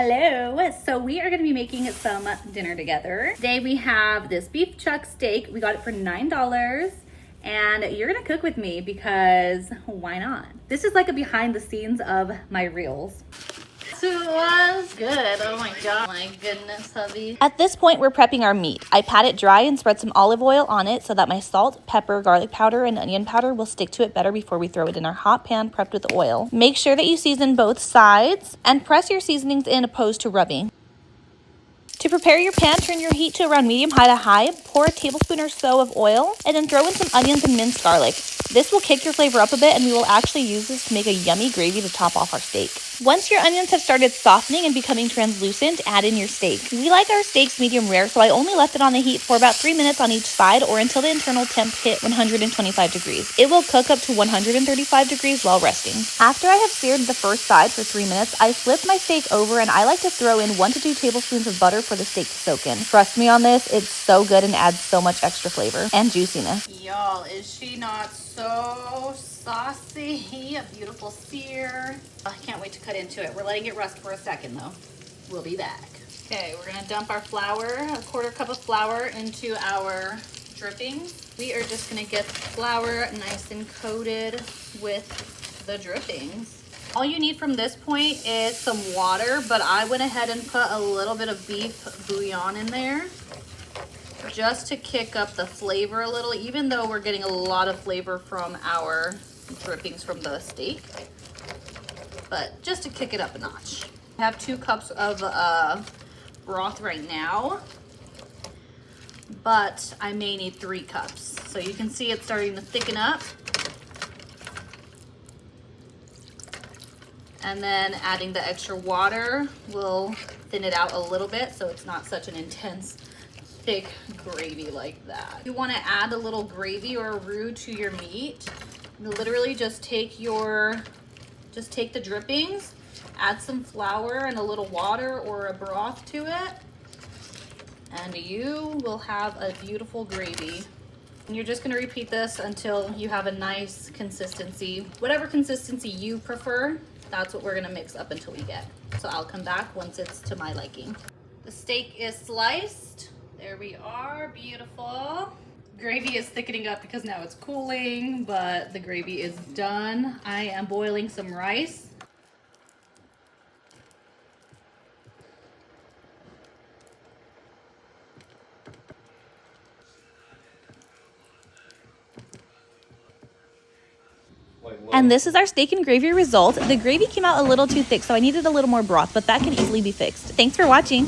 Hello. So we are going to be making some dinner together. Today we have this beef chuck steak. We got it for $9 and you're going to cook with me because why not? This is like a behind the scenes of my reels. It was good. Oh my god. My goodness, hubby. At this point, we're prepping our meat. I pat it dry and spread some olive oil on it so that my salt, pepper, garlic powder, and onion powder will stick to it better before we throw it in our hot pan prepped with oil. Make sure that you season both sides and press your seasonings in opposed to rubbing. To prepare your pan, turn your heat to around medium-high to high, pour a tablespoon or so of oil, and then throw in some onions and minced garlic. This will kick your flavor up a bit, and we will actually use this to make a yummy gravy to top off our steak. Once your onions have started softening and becoming translucent, add in your steak. We like our steaks medium rare, so I only left it on the heat for about 3 minutes on each side or until the internal temp hit 125 degrees. It will cook up to 135 degrees while resting. After I have seared the first side for 3 minutes, I flip my steak over and I like to throw in 1 to 2 tablespoons of butter for the steak to soak in. Trust me on this, it's so good and adds so much extra flavor and juiciness. Y'all, is she not so saucy? A beautiful sear. I can't wait to cut into it. We're letting it rest for a second though. We'll be back. Okay, we're gonna dump our flour, a 1/4 cup of flour into our drippings. We are just gonna get the flour nice and coated with the drippings. All you need from this point is some water, but I went ahead and put a little bit of beef bouillon in there just to kick up the flavor a little, even though we're getting a lot of flavor from our drippings from the steak, but just to kick it up a notch. I have 2 cups of broth right now, but I may need 3 cups. So you can see it's starting to thicken up. And then adding the extra water will thin it out a little bit so it's not such an intense thick gravy like that. You want to add a little gravy or a roux to your meat. You literally just take the drippings, add some flour and a little water or a broth to it, and you will have a beautiful gravy. And you're just going to repeat this until you have a nice consistency. Whatever consistency you prefer, that's what we're going to mix up until we get. So I'll come back once it's to my liking. The steak is sliced. There we are, beautiful. Gravy is thickening up because now it's cooling, but the gravy is done. I am boiling some rice. And this is our steak and gravy result. The gravy came out a little too thick, so I needed a little more broth, but that can easily be fixed. Thanks for watching.